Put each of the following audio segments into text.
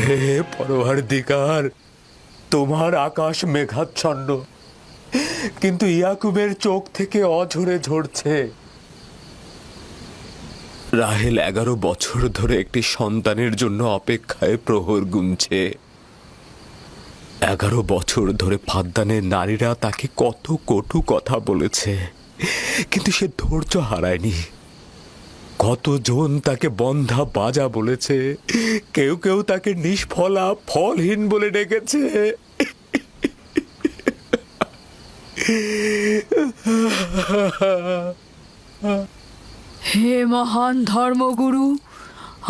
হে পরওয়ারদিগার, তোমার আকাশ মেঘাচ্ছন্ন, কিন্তু ইয়াকুবের চোখ থেকে অঝরে ঝরছে। রাহেল 11 বছর ধরে একটি সন্তানের জন্য অপেক্ষায় প্রহর গুনছে। 11 বছর ধরে ফাদ্দানের নারীরা তাকে কত কটু কথা বলেছে, কিন্তু সে ধৈর্য হারায়নি। কতজন তাকে বন্ধা বাজা বলেছে, কেউ কেউ তাকে নিষ্ফলা ফলহীন বলে ডেকেছে। হে মহান ধর্মগুরু,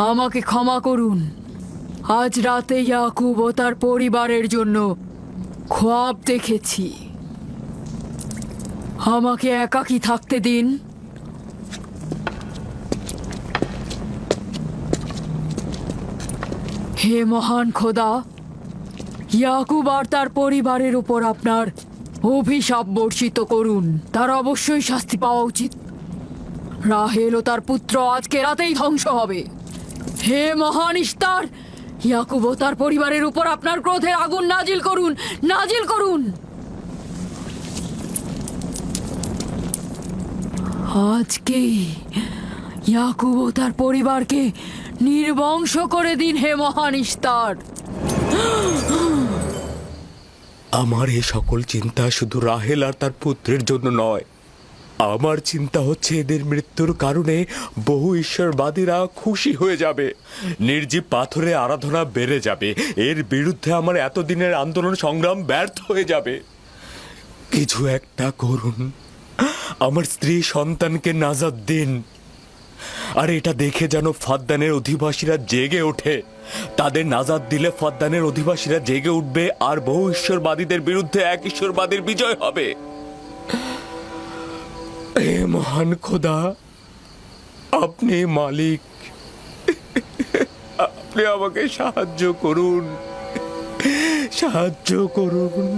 আমাকে ক্ষমা করুন। আজ রাতে ইয়াকুব ও তার পরিবারের জন্য খোয়াব দেখেছি। আমাকে একাকী থাকতে দিন। হে মহান খোদা, ইয়াকুব আর তার পরিবারের উপর আপনার অভিশাপ বর্ষিত করুন। তার অবশ্যই শাস্তি পাওয়া উচিত। রাহেল ও তার পুত্র আজকে রাতেই ধ্বংস হবে। হে মহান ইস্তার, ইয়াকুব ও তার পরিবারের উপর আপনার ক্রোধের আগুন নাজিল করুন, নাজিল করুন। আজকেই ইয়াকুব ও তার পরিবারকে নির্বংশ করে দিন হে মহান ইস্তার। আমার এই সকল চিন্তা শুধু রাহেল আর তার পুত্রের জন্য নয়। আমার চিন্তা হচ্ছে এদের মৃত্যুর কারণে বহু ঈশ্বরবাদীরা খুশি হয়ে যাবে, নির্জীব পাথরে আরাধনা বেড়ে যাবে। এর বিরুদ্ধে আমার এতদিনের আন্দোলন সংগ্রাম ব্যর্থ হয়ে যাবে। কিছু একটা করুন, আমার স্ত্রী সন্তানকে নাজাত দিন। আর এটা দেখে যেন ফাদ্দানের অধিবাসীরা জেগে ওঠে। তাদের নাজাত দিলে ফাদ্দানের অধিবাসীরা জেগে উঠবে, আর বহু ঈশ্বরবাদীদের বিরুদ্ধে এক ঈশ্বরবাদীর বিজয় হবে। হে মহান খোদা, আপনি মালিক, আপনি আমাকে সাহায্য করুন, সাহায্য করুন।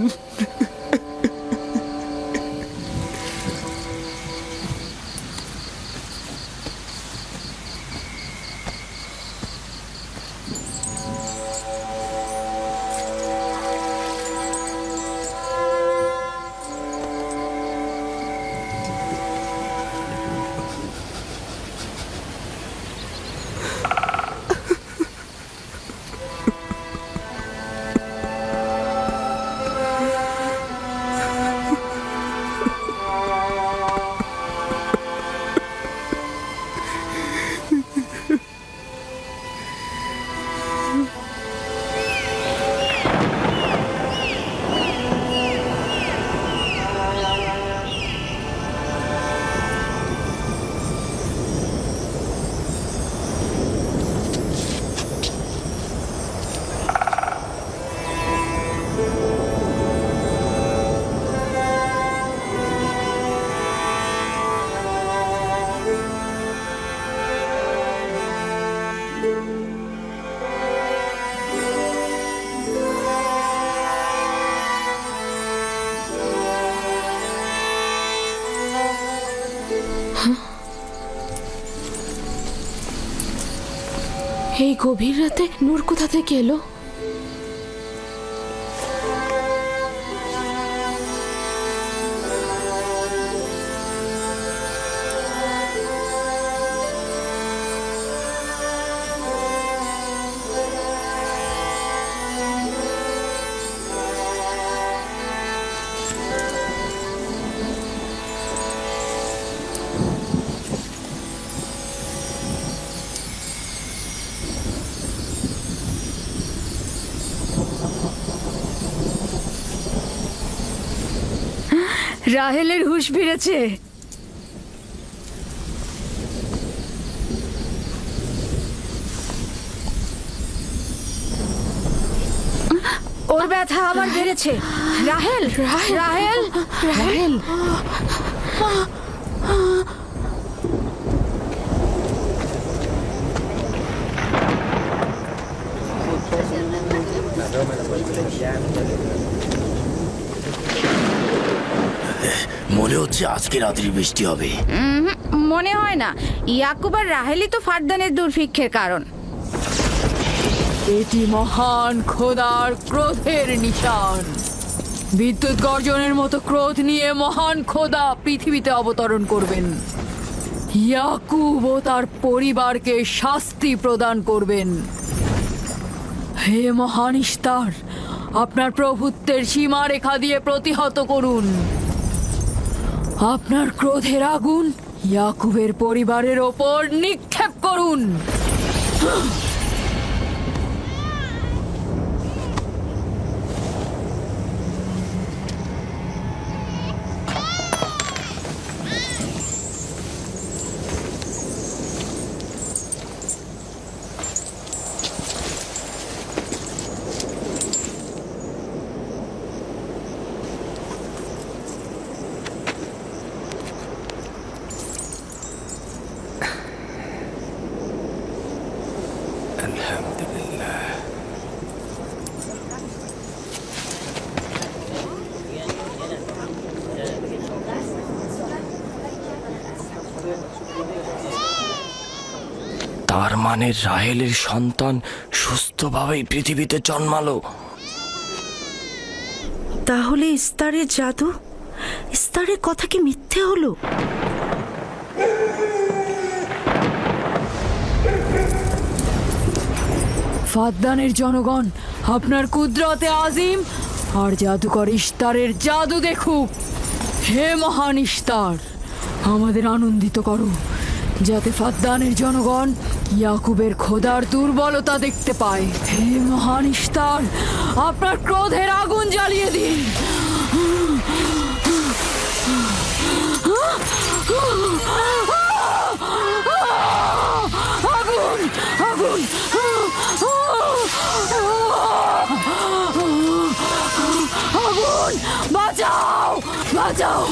এই গভীর রাতে নূর কোথা থেকে এলো? রাহেলের হুঁশ ফিরেছে। ওর ব্যথা আবার বেড়েছে। রাহেল, রাহেল, রাহেল। মনে হচ্ছে আজকে রাত্রি বৃষ্টি হবে। মনে হয় না। ইয়াকুব আর রাহেলই তো ফাদ্দানের দুর্ভিক্ষের কারণ। এটি মহান খোদার ক্রোধের নিশান। বিদ্যুৎ গর্জনের মতো ক্রোধ নিয়ে মহান খোদা পৃথিবীতে অবতরণ করবেন। ইয়াকুব ও তার পরিবারকে শাস্তি প্রদান করবেন। হে মহান ইস্তার, আপনার প্রভুত্বের সীমারেখা দিয়ে প্রতিহত করুন। আপনার ক্রোধের আগুন ইয়াকুবের পরিবারের ওপর নিক্ষেপ করুন। তার মানে রাহেলের সন্তান সুস্থভাবেই পৃথিবীতে জন্মালো। তাহলে ইস্তারের জাদু, ইস্তারের কথা কি মিথ্যে হলো? ফাদ্দানের জনগণ আপনার কুদরতে আজিম আর জাদুকর ইস্তারের জাদু দেখুক। হে মহান ইস্তার, আমাদের আনন্দিত করো, যাতে ফাদ্দানের জনগণ ইয়াকুবের খোদার দুর্বলতা দেখতে পায়। হে মহান ইস্তার, আপনার ক্রোধের আগুন জ্বালিয়ে দিন। আগুন, আগুন, আগুন, বাঁচাও, বাঁচাও,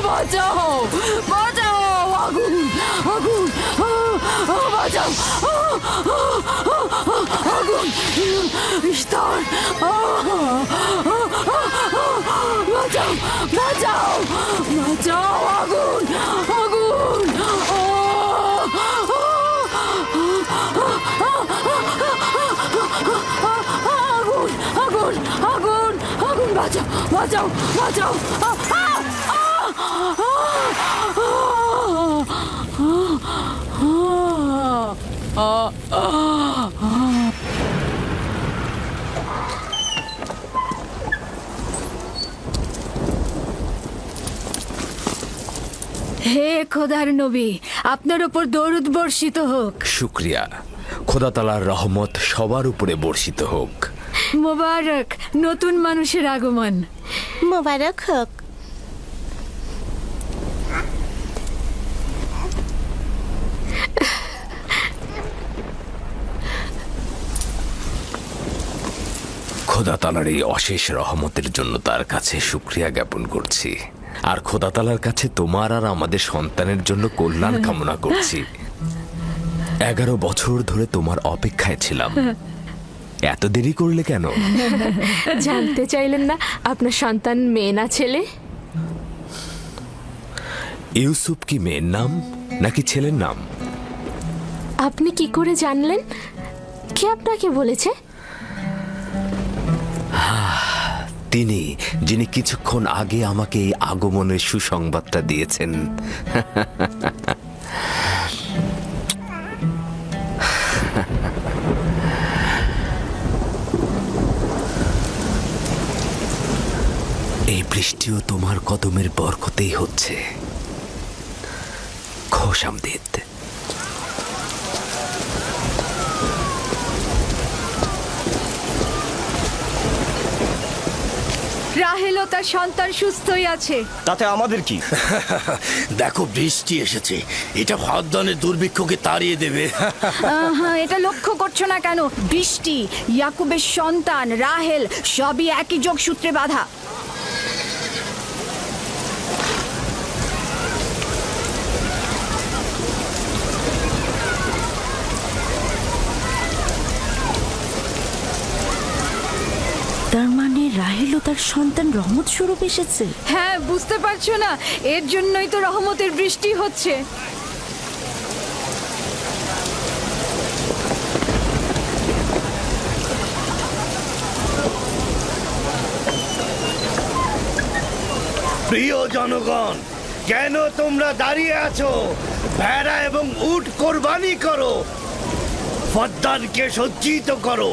বাঁচাও, বাঁচাও, আগুন, আগুন, বাঁচাও, আগুন, ইস্তার, বাঁচাও, বাঁচাও, বাঁচাও, আগুন, আগুন, আগুন, আগুন, আগুন, আগুন, বাঁচাও, বাঁচাও, বাঁচাও, হে খোদার নবী, আপনার ওপর দরুদ বর্ষিত হোক। শুক্রিয়া। খোদা তাআলার রহমত সবার উপরে বর্ষিত হোক। মোবারক নতুন মানুষের আগমন। মোবারক হোক। খোদা তাআলার এই অশেষ রহমতের জন্য তার কাছে শুকরিয়া জ্ঞাপন করছি। আর খোদা তাআলার কাছে তোমার আর আমাদের সন্তানের জন্য কল্যাণ কামনা করছি। 11 বছর ধরে তোমার অপেক্ষায় ছিলাম, এত দেরি করলে কেন? জানতে চাইলেন না আপনার সন্তান মেয়ে না ছেলে? ইউসুফ কি মেয়ের নাম নাকি ছেলের নাম? আপনি কি করে জানলেন? কে আপনাকে বলেছে? তিনি, যিনি কিছুক্ষণ আগে আমাকে এই আগমনের সুসংবাদটা দিয়েছেন। এই বৃষ্টিও তোমার কদমের বরকতেই হচ্ছে। খোশামদিদ। রাহেল ও তার সন্তান সুস্থই আছে। তাতে আমাদের কি? দেখো বৃষ্টি এসেছে, এটা ফাদ্দানের দুর্ভিক্ষকে তাড়িয়ে দেবে। এটা লক্ষ্য করছো না কেন? বৃষ্টি, ইয়াকুবের সন্তান, রাহেল সবই একই যোগসূত্রে বাঁধা। তার মানে রাহেল ও তার সন্তান রহমত স্বরূপ এসেছে। হ্যাঁ, বুঝতে পারছো না? এর জন্যই তো রহমতের বৃষ্টি হচ্ছে। প্রিয় জনগণ, কেন তোমরা দাঁড়িয়ে আছো? ভেড়া এবং উট কোরবানি করো, ফদ্দানকে সজ্জিত করো,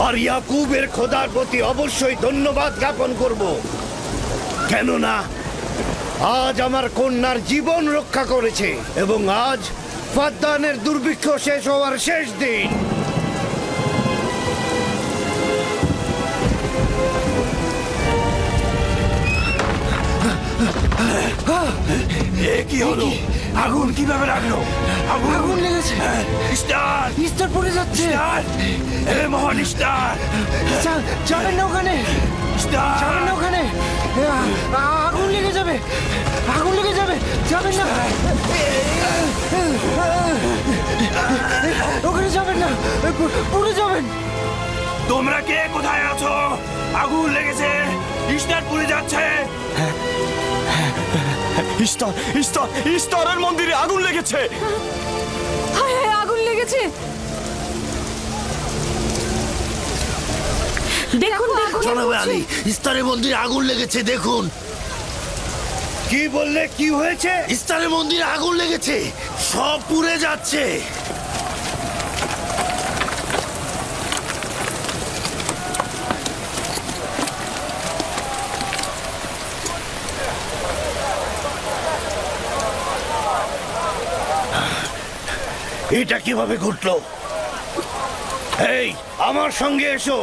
আর ইয়াকুবের খোদার প্রতি অবশ্যই ধন্যবাদ জ্ঞাপন করব, কেননা আজ আমার কন্যার জীবন রক্ষা করেছে এবং আজ ফদ্দানের দুর্ভিক্ষ শেষ হওয়ার শেষ দিন। কি হলো? আগুন কিভাবে লাগলো? আগুন লেগেছে। স্টার ইস্তার পড়ে যাচ্ছে। এ মহান স্টার, যাবেন না ওখানে, যাবেন না ওখানে, আগুন লেগে যাবে, আগুন লেগে যাবে, যাবেন না, ওখানে যাবেন না, পুড়ে যাবেন। তোমরা কে কোথায় আছো? আগুন লেগেছে, স্টার পুড়ে যাচ্ছে। ইস্তারের মন্দিরে আগুন লেগেছে। হায় হায়, আগুন লেগেছে। দেখুন দেখুন জনাবে আলী, ইস্তারের মন্দিরে আগুন লেগেছে, দেখুন। কি বললে? কি হয়েছে? ইস্তারের মন্দিরে আগুন লেগেছে, সব পুড়ে যাচ্ছে। এটা কিভাবে ঘটলো? এই, আমার সঙ্গে এসো।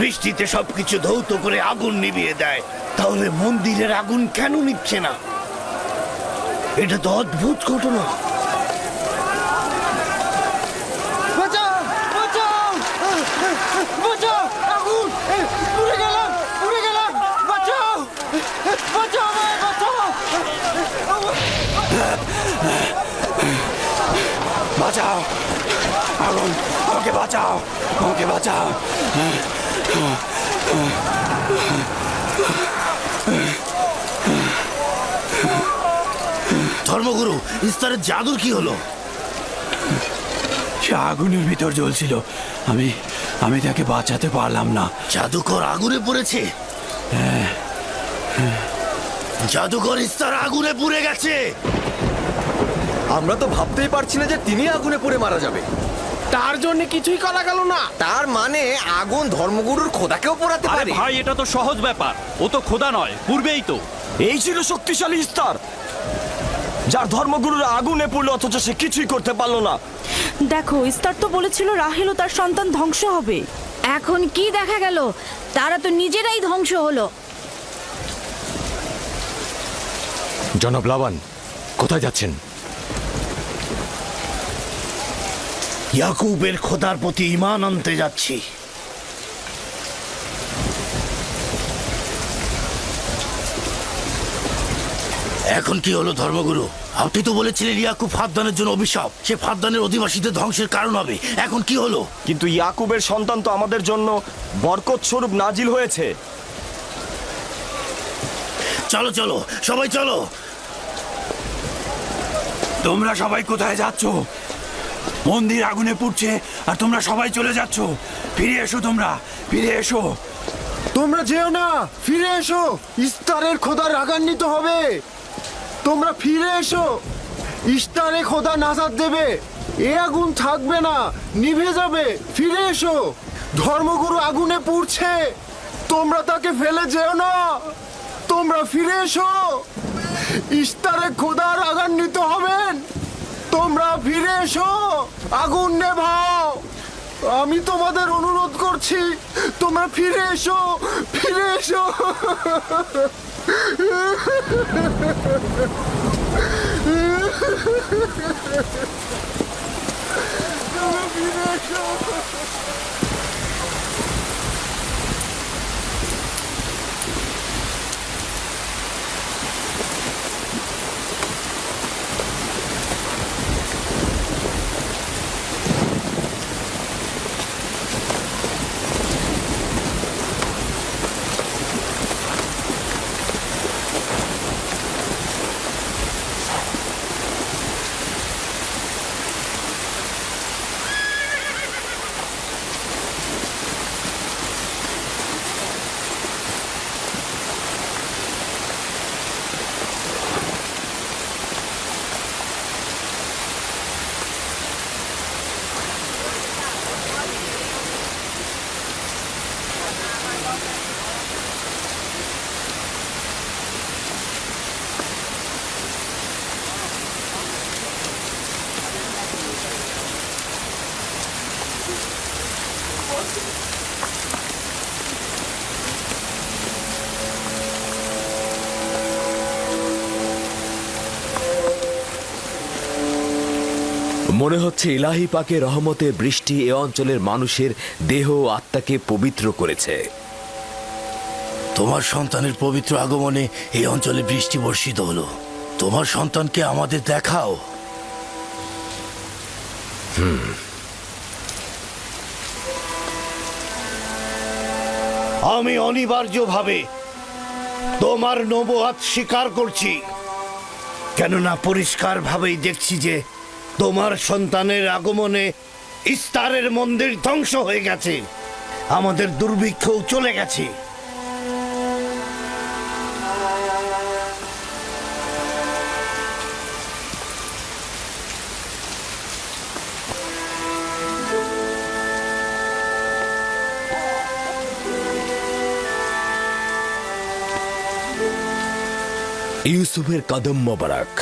বৃষ্টিতে সবকিছু ধৌত করে আগুন নিভিয়ে দেয়, তাহলে মন্দিরের আগুন কেন নিচ্ছে না? এটা তো অদ্ভুত ঘটনা। বাঁচাও, বাঁচাও, বাঁচাও, আগুন, পুড়ে গেলাম, পুড়ে গেলাম, বাঁচাও, বাঁচাও আমায়, বাঁচাও, বাঁচাও, আগুন, আমাকে বাঁচাও, আমাকে বাঁচাও। ধর্মগুরু, ইস্তারের জাদুর কি হলো? সে আগুনের ভিতর জ্বলছিল, আমি তাকে বাঁচাতে পারলাম না। জাদুকর আগুনে পড়েছে? জাদুকর ইস্তার আগুনে পুড়ে গেছে। আমরা তো ভাবতেই পারছি না যে তিনি আগুনে পুড়ে মারা যাবে। তার জন্য কিছুই করা গেল না। তার মানে আগুন ধর্মগুরুর খোদাকেও পোড়াতে আরে পারে। ভাই, এটা তো সহজ ব্যাপার, ও তো খোদা নয়, পূর্বেই তো। এই ছিল শক্তিশালী ইস্তার, যার ধর্মগুরুরা আগুনে পড়লো অথচ সে কিছুই করতে পারলো না। দেখো, ইস্তার তো বলেছিল রাহেল ও তার সন্তান ধ্বংস হবে। এখন কি দেখা গেল? তারা তো নিজেরাই ধ্বংস হলো। জনাব লাবান, কোথায় যাচ্ছেন? ইয়াকুবের খোদার প্রতি ঈমান আনতে যাচ্ছি। এখন কি হলো ধর্মগুরু? আপনি তো বলেছিলেন ইয়াকুব ফাদ্দানের জন্য অভিশাপ, সে ফাদ্দানের অধিবাসীদের ধ্বংসের কারণ হবে। এখন কি হলো? কিন্তু ইয়াকুবের সন্তান তো আমাদের জন্য বরকত স্বরূপ নাজিল হয়েছে। চলো চলো, সবাই চলো। তোমরা সবাই কোথায় যাচ্ছ? মন্দির আগুনে পুড়ছে আর তোমরা সবাই চলে যাচ্ছ। ফিরে এসো, তোমরা ফিরে এসো। তোমরা যেও না, ফিরে এসো, ইস্তারের খোদা রাগান্বিত হবে। তোমরা ফিরে এসো, ইস্তারে খোদা নাজাত দেবে, এ আগুন থাকবে না, নিভে যাবে। ফিরে এসো, ধর্মগুরু আগুনে পুড়ছে, তোমরা তাকে ফেলে যেও না, তোমরা ফিরে এসো, ইস্তারে খোদা রাগান্বিত হবেন। তোমরা ফিরে এসো, আগুন নেভাও। আমি তোমাদের অনুরোধ করছি, তোমরা ফিরে এসো, ফিরে এসো। তোমরা ফিরে এসো। মনে হচ্ছে ইলাহি পাকের রহমতে বৃষ্টি এ অঞ্চলের মানুষের দেহ ও আত্মাকে পবিত্র করেছে। তোমার সন্তানের পবিত্র আগমনে এই অঞ্চলে বৃষ্টি বর্ষিত হলো। তোমার সন্তানকে আমাদের দেখাও। আমি অনিবার্যভাবে তোমার নবুয়াত স্বীকার করছি, কেননা পরিষ্কারভাবেই দেখছি যে তোমার সন্তানের আগমনে ইস্তারের মন্দির ধ্বংস হয়ে গেছে, আমাদের দুর্ভিক্ষও চলে গেছে। ইউসুফের কদম মোবারক।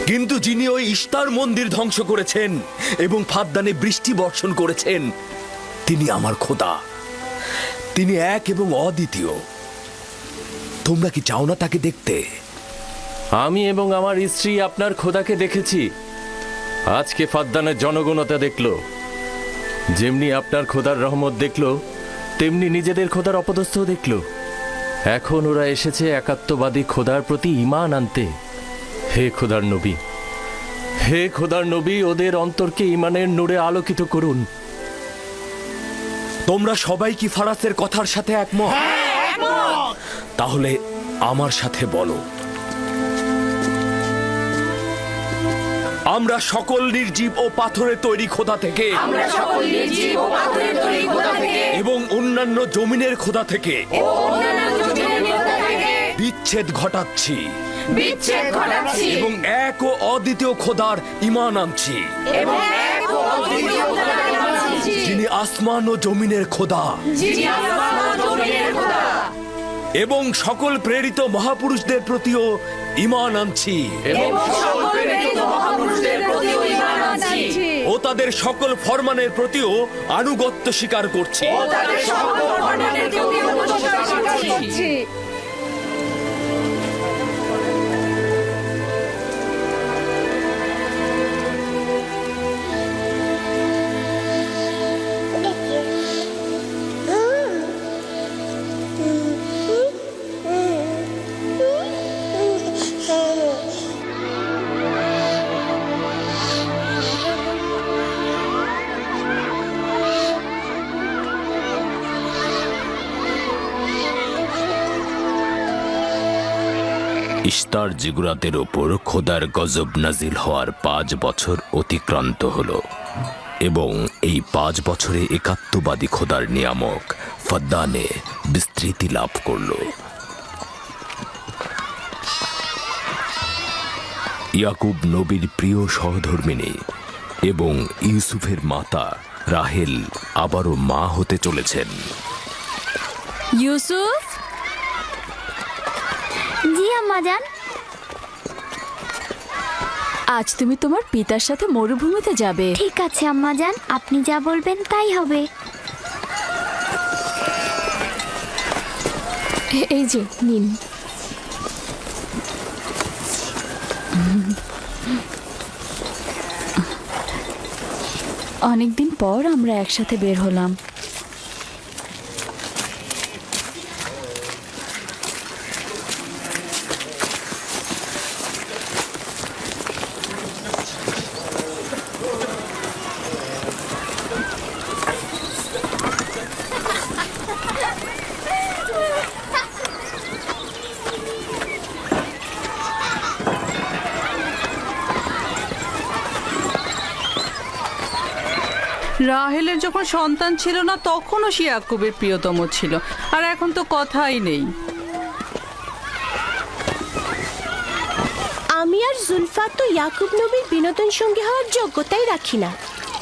কিন্তু যিনি ওই ইস্তার মন্দির ধ্বংস করেছেন এবং ফাদ্দানে বৃষ্টি বর্ষণ করেছেন, তিনি আমার খোদা। তিনি এক এবং অদ্বিতীয়। তোমরা কি চাও না তাকে দেখতে? আমি এবং আমার স্ত্রী আপনার খোদাকে দেখেছি। আজকে ফাদ্দানের জনগণতা দেখল। যেমনি আপনার খোদার রহমত দেখল, তেমনি নিজেদের খোদার অপদস্থ দেখল। এখন ওরা এসেছে একাত্মবাদী খোদার প্রতি ঈমান আনতে। হে খোদার নবী, হে খোদার নবী, ওদের অন্তরকে ঈমানের নূরে আলোকিত করুন। তোমরা সবাই কি ফারাসের কথার সাথে একমত? তাহলে আমার সাথে বলো, আমরা সকল নির্জীব ও পাথরের তৈরি খোদা থেকে এবং অন্যান্য জমিনের খোদা থেকে বিচ্ছেদ ঘটাচ্ছি এবং এক ও অদ্বিতীয় খোদার ঈমান আনছি, যিনি আসমান ও জমিনের খোদা, এবং সকল প্রেরিত মহাপুরুষদের প্রতিও ঈমান আনছি ও তাদের সকল ফরমানের প্রতিও আনুগত্য স্বীকার করছি। ইস্তার জিগুরাতের ওপর খোদার গজব নাজিল হওয়ার 5 বছর অতিক্রান্ত হল এবং এই 5 বছরে একাত্মবাদী খোদার নিয়ামক ফাদ্দানে বিস্তৃতি লাভ করল। ইয়াকুব নবীর প্রিয় সহধর্মিণী এবং ইউসুফের মাতা রাহেল আবারও মা হতে চলেছেন। ইউসুফ, জি আম্মা জান। আজ তুমি তোমার পিতার সাথে মরুভূমিতে যাবে। ঠিক আছে আম্মাজান, আপনি যা বলবেন তাই হবে। এই যে নিন। অনেকদিন পর আমরা একসাথে বের হলাম। রাহেলের যখন সন্তান ছিল না তখনও সে ইয়াকুবের প্রিয়তম ছিল, আর এখন তো কথাই নেই। আমি আর জুলফা তো ইয়াকুব নবীর বিনোদন সঙ্গী হওয়ার যোগ্যতাই রাখি না।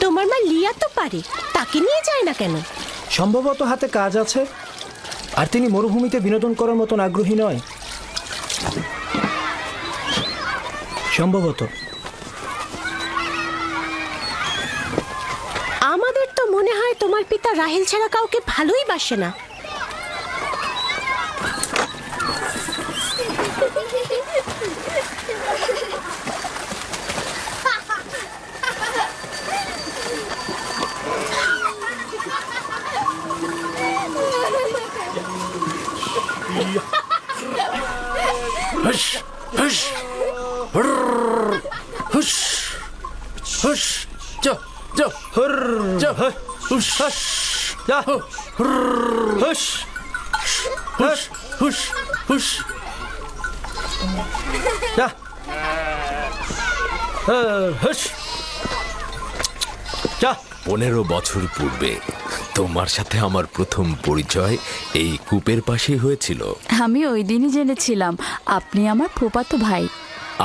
তোমার মা লিয়া তো পারে, তাকে নিয়ে যায় না কেন? সম্ভবত হাতে কাজ আছে, আর তিনি মরুভূমিতে বিনোদন করার মতন আগ্রহী নয়। সম্ভবত। আমাদের তো মনে হয় তোমার পিতা রাহেল ছাড়া কাউকে ভালোই বাসে না। হুশ হুশ হুশ হুশ যা যা যা হুশ যা হুশ হুশ হুশ হুশ যা হুশ যা। 15 বছর পূর্বে তোমার সাথে আমার প্রথম পরিচয় এই কূপের পাশে হয়েছিল। আমি ওই দিনই জেনেছিলাম আপনি আমার ফুফাতো ভাই।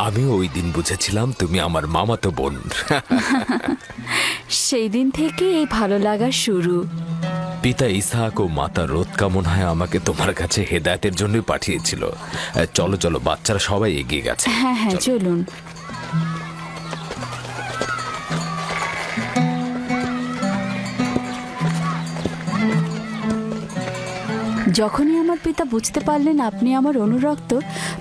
আমি ওই দিন বুঝেছিলাম তুমি আমার মামাতো বোন। সেই দিন থেকে এই ভালো লাগার শুরু। পিতা ইসাহাক ও মাতা রোদ কামন হয় আমাকে তোমার কাছে হেদায়েতের জন্য পাঠিয়েছিল। চলো চলো, বাচ্চারা সবাই এগিয়ে গেছে। হ্যাঁ হ্যাঁ, চলুন। যখনই আমার পিতা বুঝতে পারলেন আপনি আমার অনুরক্ত,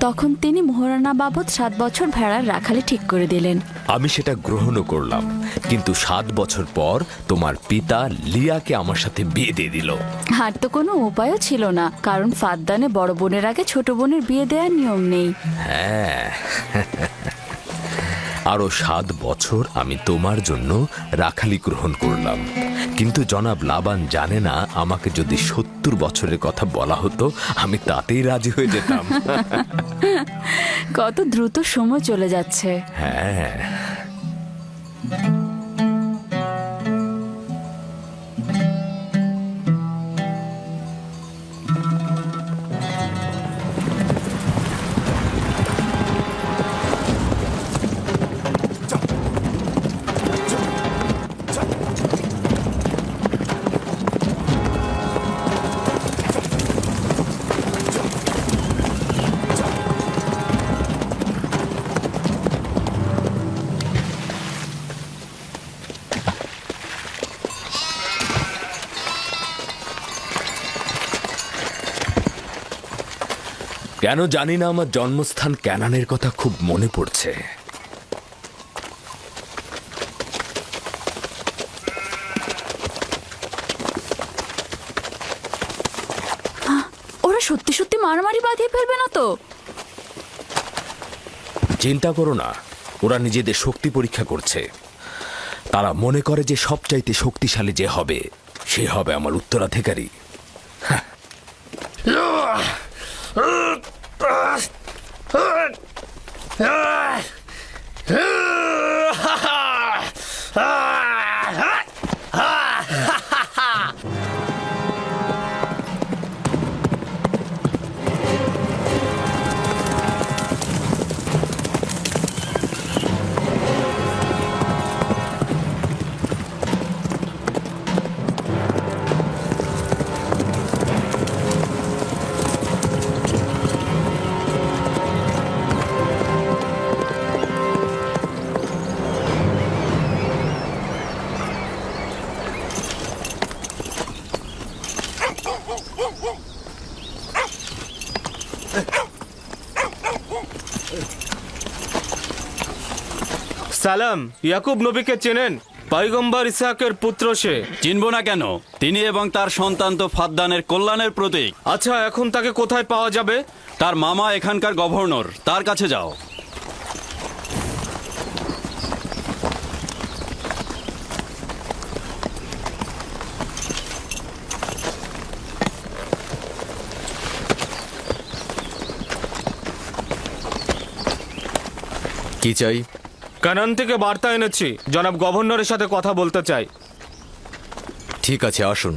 তখন তিনি মোহরানা বাবদ 7 বছর ভেড়ার রাখালে ঠিক করে দিলেন। আমি সেটা গ্রহণও করলাম, কিন্তু 7 বছর পর তোমার পিতা লিয়াকে আমার সাথে বিয়ে দিয়ে দিল। আর তো কোনো উপায়ও ছিল না, কারণ ফাদ্দানে বড় বোনের আগে ছোট বোনের বিয়ে দেওয়ার নিয়ম নেই। হ্যাঁ, আরো 7 বছর আমি তোমার জন্য রাখালি গ্রহণ করলাম, কিন্তু জনাব লাবান জানে না আমাকে যদি 70 বছরের কথা বলা হতো আমি তাতেই রাজি হয়ে যেতাম। কত দ্রুত সময় চলে যাচ্ছে। হ্যাঁ, কেন জানি না আমার জন্মস্থান ক্যানানের কথা খুব মনে পড়ছে। ওরা সত্যি সত্যি মারামারি বাঁধিয়ে ফেলবে না তো? চিন্তা করো না, ওরা নিজেদের শক্তি পরীক্ষা করছে। তারা মনে করে যে সবচাইতে শক্তিশালী যে হবে সে হবে আমার উত্তরাধিকারী। সালাম, ইয়াকুব নবীকে চেনেন? পয়গম্বর ইসহাকের পুত্র সে। চিনব না কেন? তিনি এবং তার সন্তান তো ফাদ্দানের কল্যাণের প্রতীক। আচ্ছা, এখন তাকে কোথায় পাওয়া যাবে? তার মামা এখানকার গভর্নর, তার কাছে যাও। কি চাই? কানান থেকে বার্তা এনেছি, জনাব গভর্নরের সাথে কথা বলতে চাই। ঠিক আছে, আসুন।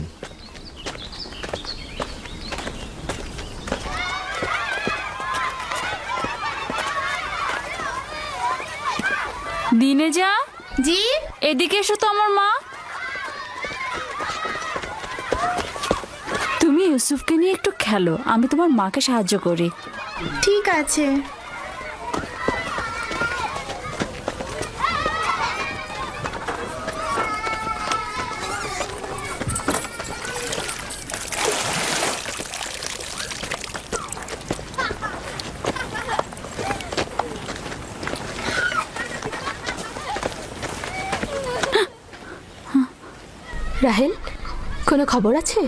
দিনে যা, জি এদিকে এসো তো আমার মা। তুমি ইউসুফকে নিয়ে একটু খেলো, আমি তোমার মাকে সাহায্য করি। ঠিক আছে। রাহেল, কোনো খবর আছে?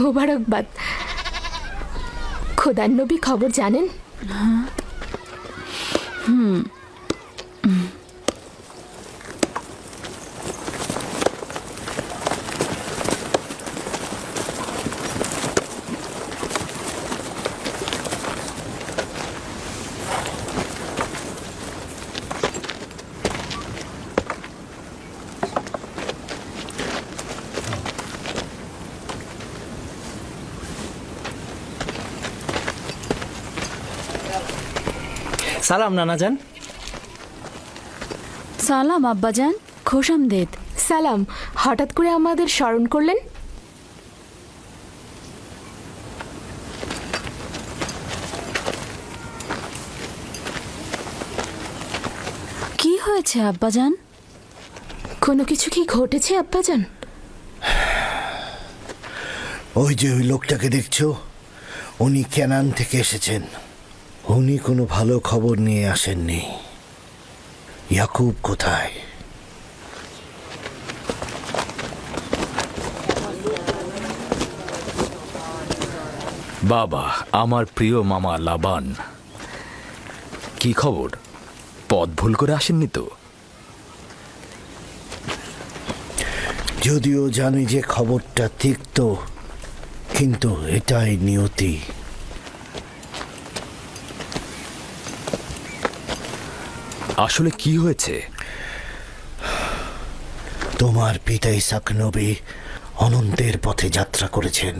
মোবারকবাদ। খোদার নবী খবর জানেন? সালাম নানাজান। সালাম আব্বাজান, খোশামদেদ। সালাম, হঠাৎ করে আমাদের স্মরণ করলেন? কি হয়েছে আব্বাজান? কোনো কিছু কি ঘটেছে আব্বাজান? ওই যে ওই লোকটাকে দেখছো, উনি কেনান থেকে এসেছেন। উনি কোনো ভালো খবর নিয়ে আসেননি। ইয়াকুব কোথায়? বাবা, আমার প্রিয় মামা লাবান, কি খবর? পথ ভুল করে আসেননি তো? যদিও জানি যে খবরটা তিক্ত, কিন্তু এটাই নিয়তি। আসলে কি হয়েছে? তোমার পিতা ইসহাক নবী অনন্তের পথে যাত্রা করেছেন।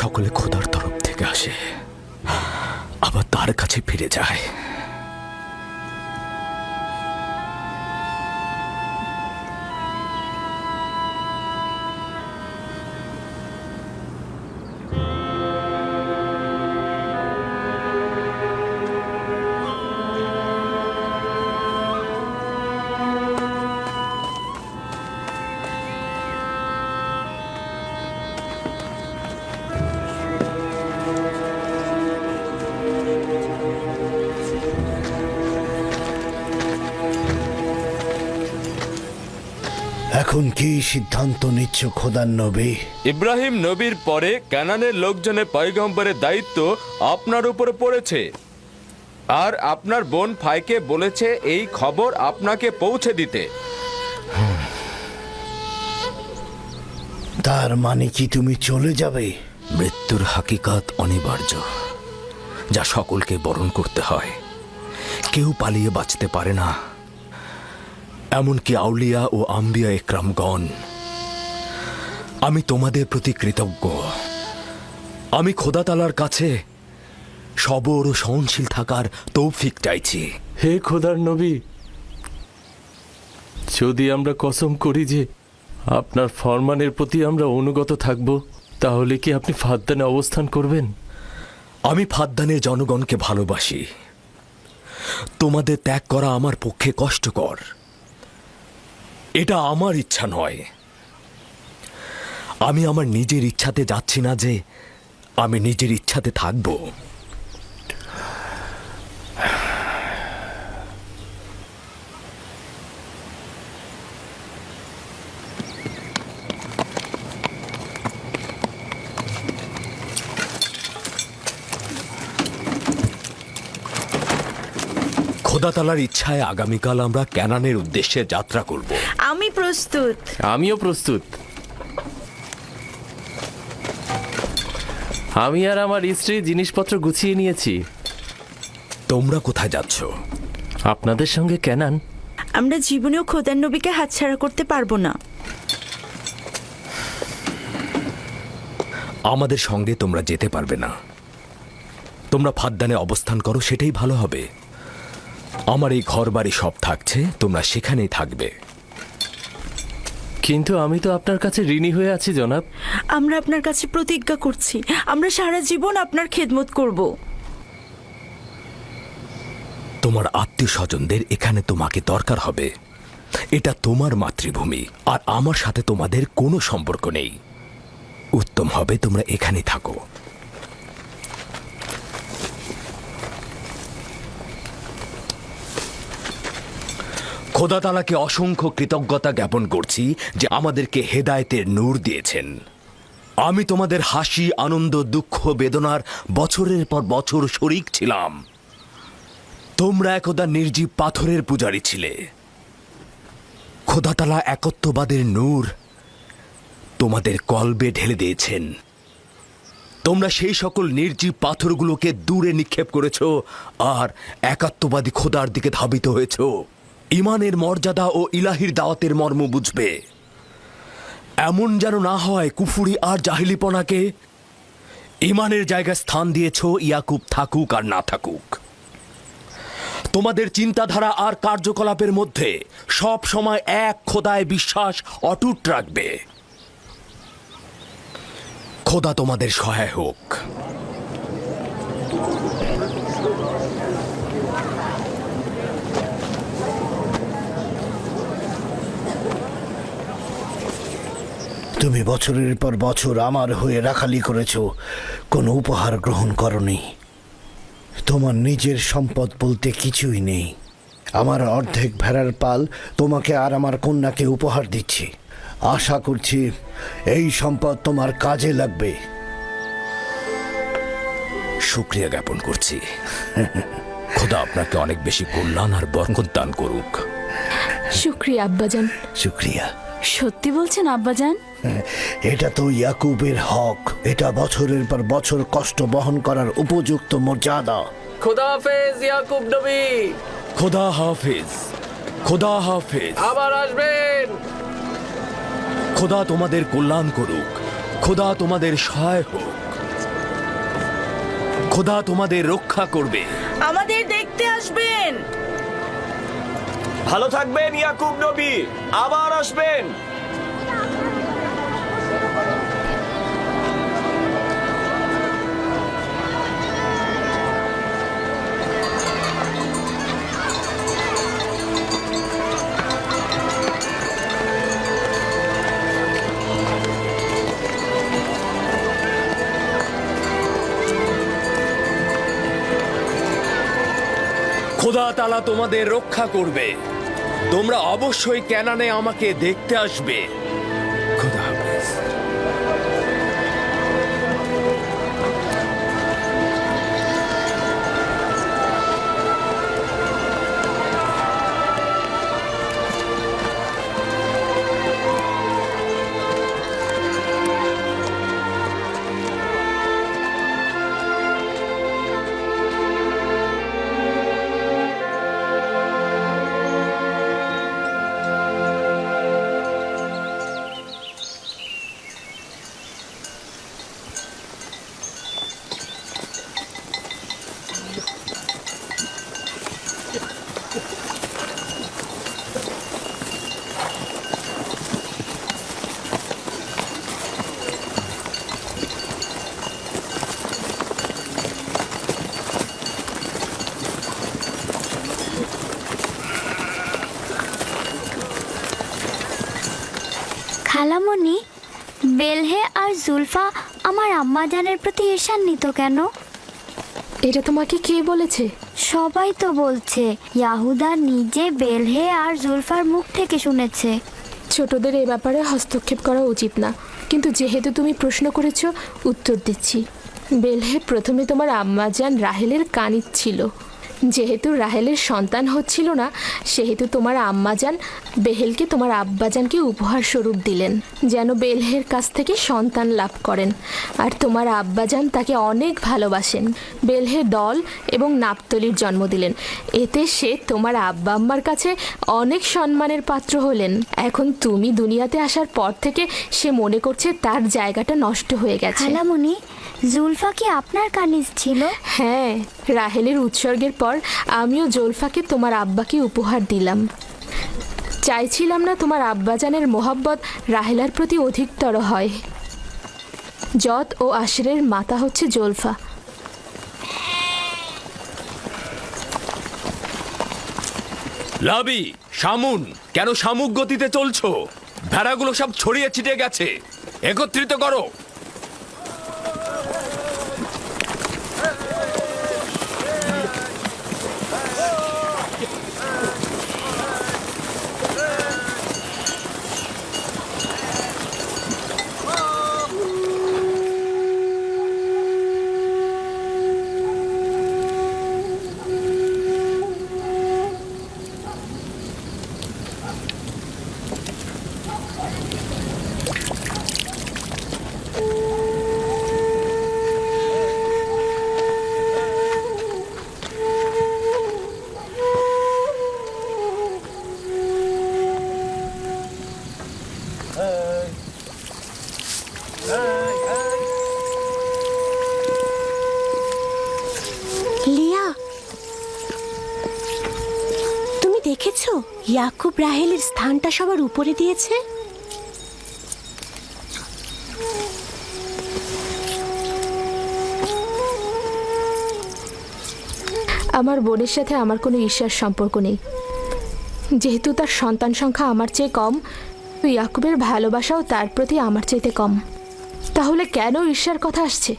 সকলে খোদার তরফ থেকে আসে, আবার তার কাছে ফিরে যায়। এখন কি সিদ্ধান্ত নিচ্ছ খোদার নবী? ইব্রাহিম নবীর পরে কানানের লোকজনের পয়গম্বরের দায়িত্ব আপনার উপরে পড়েছে, আর আপনার বোন ফাইকে বলেছে এই খবর আপনাকে পৌঁছে দিতে। তার মানে কি তুমি চলে যাবে? মৃত্যুর হাকিকাত অনিবার্য, যা সকলকে বরণ করতে হয়। কেউ পালিয়ে বাঁচতে পারে না, এমনকি আউলিয়া ও আম্বিয়া একরামগণ। আমি তোমাদের প্রতি কৃতজ্ঞ। আমি খোদা তাআলার কাছে সবর ও সহনশীল থাকার তৌফিক চাইছি। হে খোদার নবী, যদি আমরা কসম করি যে আপনার ফরমানের প্রতি আমরা অনুগত থাকব, তাহলে কি আপনি ফাদ্দানে অবস্থান করবেন? আমি ফাদ্দানের জনগণকে ভালোবাসি। তোমাদের ত্যাগ করা আমার পক্ষে কষ্টকর। এটা আমার ইচ্ছা নয়। আমি আমার নিজের ইচ্ছাতে যাচ্ছি না যে আমি নিজের ইচ্ছাতে থাকব। খোদা তাআলার ইচ্ছায় আগামীকাল আমরা ক্যানানের উদ্দেশ্যে যাত্রা করব। আমি প্রস্তুত। আমিও প্রস্তুত। আমি আর আমার স্ত্রী জিনিসপত্র গুছিয়ে নিয়েছি। তোমরা কোথায় যাচ্ছ? আপনাদের সঙ্গে ক্যানান। আমরা জীবনেও খোদার নবীকে হাতছাড়া করতে পারবো না। আমাদের সঙ্গে তোমরা যেতে পারবে না। তোমরা ফাদ্দানে অবস্থান করো, সেটাই ভালো হবে। আমার এই ঘর বাড়ি সব থাকছে, তোমরা সেখানেই থাকবে। কিন্তু আমি তো আপনার কাছে ঋণী হয়ে আছি জনাব। আমরা আপনার কাছে প্রতিজ্ঞা করছি, আমরা সারা জীবন আপনার খেদমত করব। তোমার আত্মীয় স্বজনদের এখানে তোমাকে দরকার হবে। এটা তোমার মাতৃভূমি, আর আমার সাথে তোমাদের কোনো সম্পর্ক নেই। উত্তম হবে তোমরা এখানেই থাকো। খোদা তাআলাকে অসংখ্য কৃতজ্ঞতা জ্ঞাপন করছি যে আমাদেরকে হেদায়েতের নূর দিয়েছেন। আমি তোমাদের হাসি, আনন্দ, দুঃখ, বেদনার বছরের পর বছর শরিক ছিলাম। তোমরা একদা নির্জীব পাথরের পূজারী ছিলে। খোদা তাআলা একত্ববাদের নূর তোমাদের কলবে ঢেলে দিয়েছেন। তোমরা সেই সকল নির্জীব পাথরগুলোকে দূরে নিক্ষেপ করেছ আর একাত্মবাদী খোদার দিকে ধাবিত হয়েছ। ঈমানের মর্যাদা ও ইলাহির দাওয়াতের মর্ম বুঝবে। এমন যেন না হয় কুফুরি আর জাহিলিপনাকে ঈমানের জায়গায় স্থান দিয়েছ, ইয়াকুব থাকুক আর না থাকুক। তোমাদের চিন্তাধারা আর কার্যকলাপের মধ্যে সব সময় এক খোদায় বিশ্বাস অটুট রাখবে। খোদা তোমাদের সহায় হোক। তুমি বছরের পর বছর আমার হয়ে রাখালি করেছ, কোনো উপহার গ্রহণ করনি। তোমার নিজের সম্পদ বলতে কিছুই নেই। আমার অর্ধেক ভেড়ার পাল তোমাকে আর আমার কন্যাকে উপহার দিচ্ছি। আশা করছি এই সম্পদ তোমার কাজে লাগবে। শুকরিয়া জ্ঞাপন করছি। খোদা আপনাকে অনেক বেশি কল্যাণ আর বরকত দান করুক। শুক্রিয়া আব্বাজান। শুক্রিয়া। সত্যি বলছেন আব্বাজান? এটা তো ইয়াকুবের হক। এটা বছরের পর বছর কষ্ট বহন করার উপযুক্ত মর্যাদা। খোদা হাফেজ ইয়াকুব নবী। খোদা হাফেজ। খোদা হাফেজ। আবার আসবেন। খোদা তোমাদের কল্যাণ করুক। খোদা তোমাদের সহায় হোক। খোদা তোমাদের রক্ষা করবে। আমাদের দেখতে আসবেন। ভালো থাকবেন ইয়াকুব নবী, আবার আসবেন। খোদা তাআলা তোমাদের রক্ষা করবে। তোমরা অবশ্যই ক্যানানে আমাকে দেখতে আসবে। খোদা হাফেজ। জুলফা আমার আম্মাজানের প্রতি ঈর্ষান্বিত কেন? এটা তোমাকে কে বলেছে? সবাই তো বলছে, ইয়াহুদা নিজে বেলহে আর জুলফার মুখ থেকে শুনেছে। ছোটদের এ ব্যাপারে হস্তক্ষেপ করা উচিত না, কিন্তু যেহেতু তুমি প্রশ্ন করেছো উত্তর দিচ্ছি। বেলহে প্রথমে তোমার আম্মাজান রাহেলের কানিজ ছিল। যেহেতু রাহেলের সন্তান হচ্ছিল না, সেহেতু তোমার আম্মাজান বেহেলকে তোমার আব্বাজানকে উপহার স্বরূপ দিলেন, যেন বেলহের কাছ থেকে সন্তান লাভ করেন। আর তোমার আব্বাজান তাকে অনেক ভালোবাসেন। বেলহে দল এবং নাপতলির জন্ম দিলেন। এতে সে তোমার আব্বা আম্মার কাছে অনেক সম্মানের পাত্র হলেন। এখন তুমি দুনিয়াতে আসার পর থেকে সে মনে করছে তার জায়গাটা নষ্ট হয়ে গেছে। খালামণি, জুলফা কি আপনার কানিজ ছিল? হ্যাঁ, রাহেলের উৎসর্গের পর আমিও জুলফাকে তোমার আব্বাকে উপহার দিলাম। চাইছিলাম না তোমার আব্বাজানের মোহাব্বত রাহেলার প্রতি অধিকতর হয়। জত ও আশরের মাতা হচ্ছে জুলফা। লাবি, শামুন, কেন শামুক গতিতে চলছো? ভেড়াগুলো সব ছড়িয়ে ছিটে গেছে, একত্রিত করো। লিয়া, তুমি দেখেছো ইয়াকুব রাহেলের স্থানটা সবার উপরে দিয়েছে? আমার বোনের সাথে আমার কোনো ঈর্ষার সম্পর্ক নেই। যেহেতু তার সন্তান সংখ্যা আমার চেয়ে কম, তো ইয়াকুবের ভালোবাসাও তার প্রতি আমার চাইতে কম। তাহলে কেন ঈর্ষার কথা আসছে?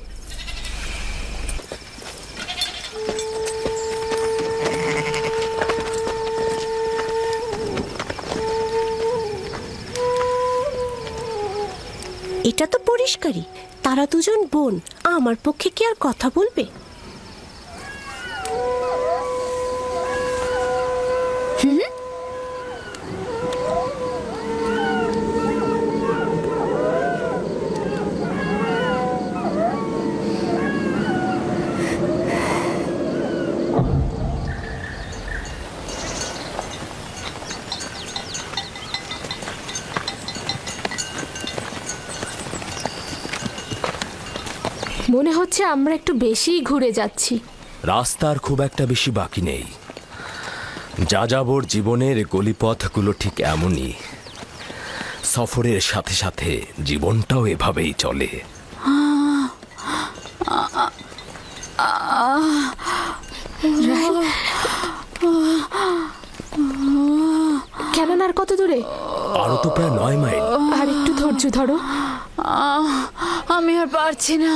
এটা তো পরিষ্কারই, তারা দুজন বোন। আমার পক্ষে কি আর কথা বলবে? মনে হচ্ছে আমরা একটু বেশিই ঘুরে যাচ্ছি। রাস্তার খুব একটা বেশি বাকি নেই। যাযাবর জীবনের গলিপথগুলো ঠিক এমনই। সফরের সাথে সাথে জীবনটাও এভাবেই চলে। কেন আর কত দূরে? আরো তো প্রায় 9 মাইল। আর একটু ধৈর্য ধরো। আমি আর পারছি না।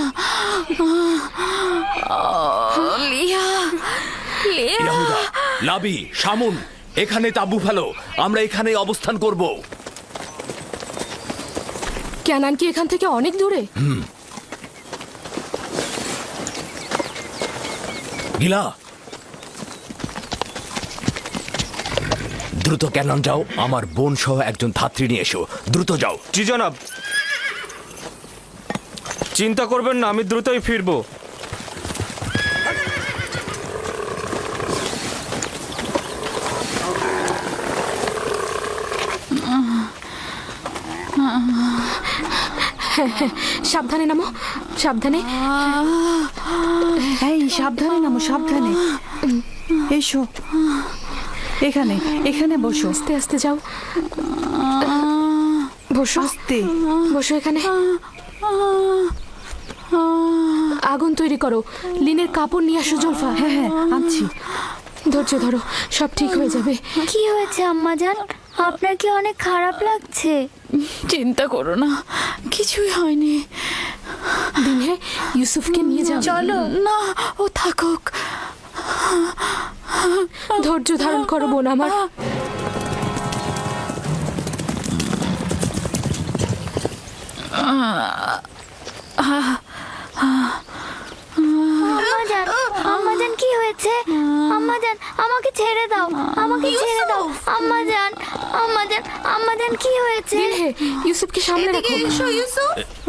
লিয়া, লিয়া। ইয়াহুদা, লাবি, শামুন, এখানে তাঁবু ফেলো। আমরা এখানে অবস্থান করব। ক্যানান কি এখান থেকে অনেক দূরে? গিলা, দ্রুত ক্যানন যাও। আমার বোন সহ একজন ধাত্রী নিয়ে এসো। দ্রুত যাও। জি জনাব। চিন্তা করবেন না, আমি দ্রুতই ফিরবো। সাবধানে নামো, সাবধানে। এই সাবধানে নামো, সাবধানে। এসো, এখানে এখানে বসো। আস্তে আস্তে যাও। বসো, আস্তে বসো এখানে। আগুন তৈরি করো। লিনের কাপড় নিয়ে আসো জুলফা। হ্যাঁ হ্যাঁ, আনছি। ধৈর্য ধরো, সব ঠিক হয়ে যাবে। কি হয়েছে আম্মাজান? আপনার কি অনেক খারাপ লাগছে? চিন্তা করো না, কিছুই হয়নি। দিনে ইউসুফকে নিয়ে যাও। চলো। না, ও থাকুক। ধৈর্য ধারণ করো বোন আমার। আম্মাজান কি হয়েছে? আম্মাজান আমাকে ছেড়ে দাও, আমাকে ছেড়ে দাও। আম্মাজান, আম্মাজান, আম্মাজান কি হয়েছে? দিনে ইউসুফকে সামনে রাখো।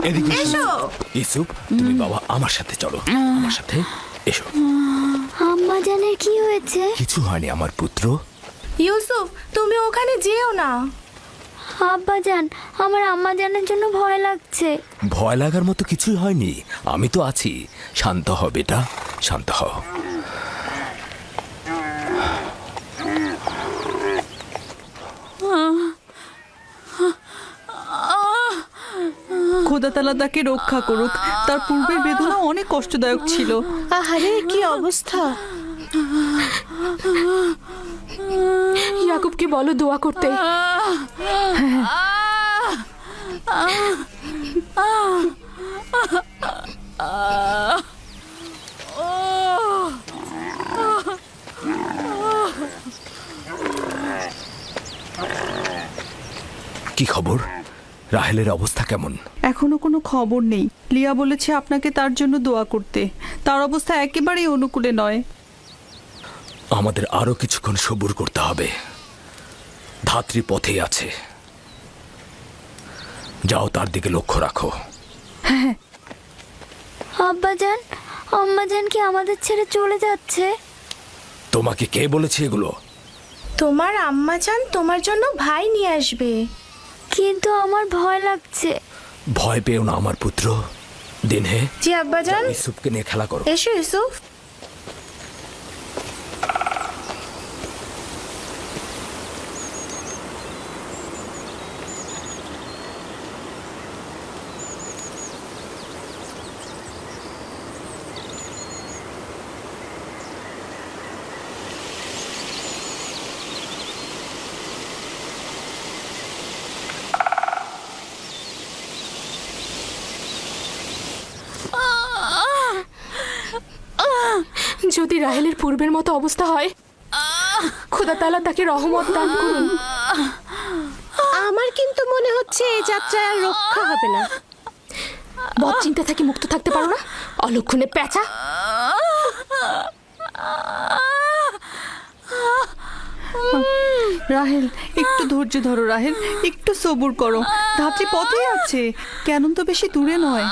এদিকে এসো। ইউসুফ, তুমি বাবা আমার সাথে চলো, আমার সাথে এসো। আম্মাজানের কি হয়েছে? কিছু হয়নি আমার পুত্র। ইউসুফ, তুমি ওখানে যেও না। আব্বাজান, আমার আম্মাজানের জন্য ভয় লাগছে। ভয় লাগার মতো কিছুই হয়নি, আমি তো আছি। শান্ত হ বেটা, শান্ত হ। খোদা তাআলা তাকে রক্ষা করুক। তার পূর্বের বেদনা অনেক কষ্টদায়ক ছিল। আহারে, কি অবস্থা! ইয়াকুবকে বলো দোয়া করতে। কি খবর? রাহেলের অবস্থা কেমন? এখনো কোনো খবর নেই। লিয়া বলেছে আপনাকে তার জন্য দোয়া করতে। তার অবস্থা একেবারেই অনুকূলে নয়। আমাদের আরো কিছুক্ষণ সবুর করতে হবে। ধাত্রী পথে আছে, যাও তার দিকে লক্ষ্য রাখো। আব্বাজান, আম্মাজান কি আমাদের ছেড়ে চলে যাচ্ছে? তোমাকে কে বলেছে এগুলো? তোমার আম্মাজান তোমার জন্য ভাই নিয়ে আসবে। কিন্তু আমার ভয় লাগছে। ভয় পেও না আমার পুত্র। দিনহে, জি আব্বাজান। ইউসুফকে নিয়ে খেলা করো। এসো ইউসুফ। যদি রাহেলের পূর্বের মতো অবস্থা হয়, খোদা তাআলা তাকে রহমত দান করুন। আমার কিন্তু মনে হচ্ছে এই যাত্রায় আর রক্ষা হবে না। বদ চিন্তা থেকে মুক্ত থাকতে পারো না, অলক্ষণে পেঁচা। রাহেল, একটু ধৈর্য ধরো। রাহেল, একটু সবুর করো। ধাত্রী পথে আছে, কেন তো বেশি দূরে নয়।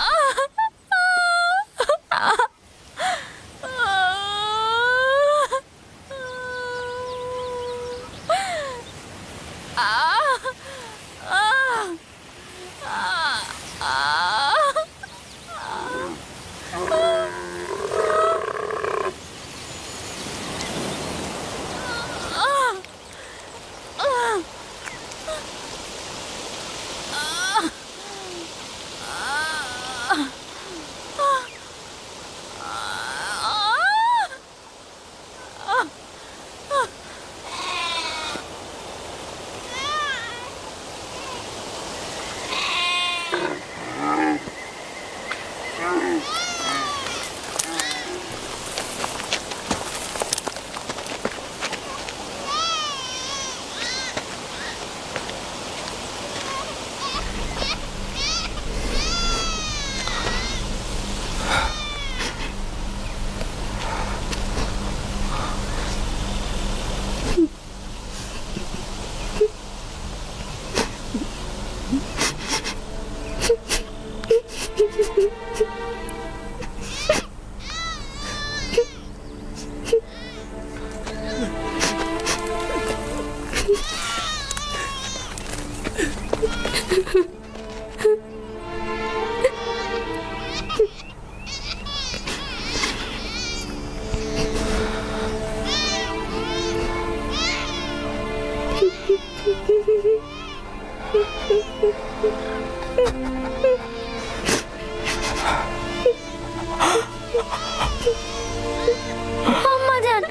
আম্মাজান,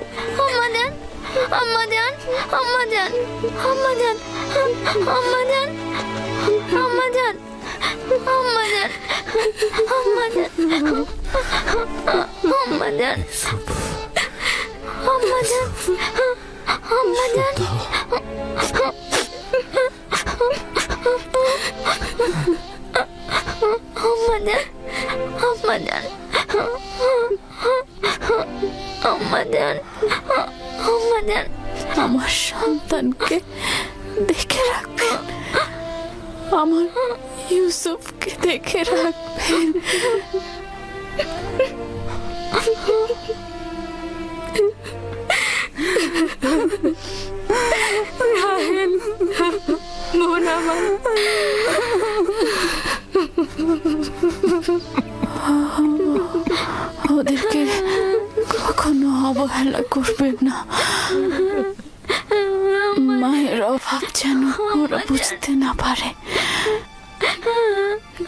আম্মাজান, আম্মাজান, আম্মাজান, আম্মাজান, আম্মাজান, আম্মাজান, আম্মাজান, আম্মাজান। আম্মাজান আম্মাজান আম্মাজান আম্মাজান আম্মাজান আম্মাজান আম্মাজান আমার সন্তানকে দেখে রাখবেন, আমার ইউসুফকে দেখে রাখবেন। রাহেল, বোন আমার, ওদেরকে কখনো অবহেলা করবেন না। মায়ের অভাব যেন ওরা বুঝতে না পারে,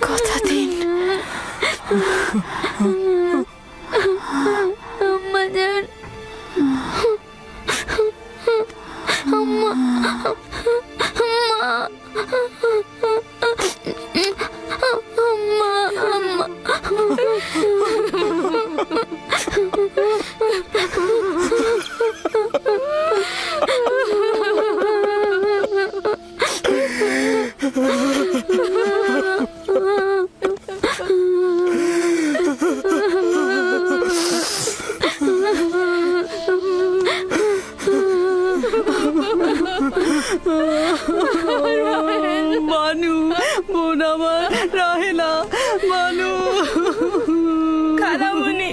কথা দিন। আম্মাজান, আম্মা, আম্মা, আম্মা, মানু, বোন আমার, রাহেলা, মানু, খালামণি,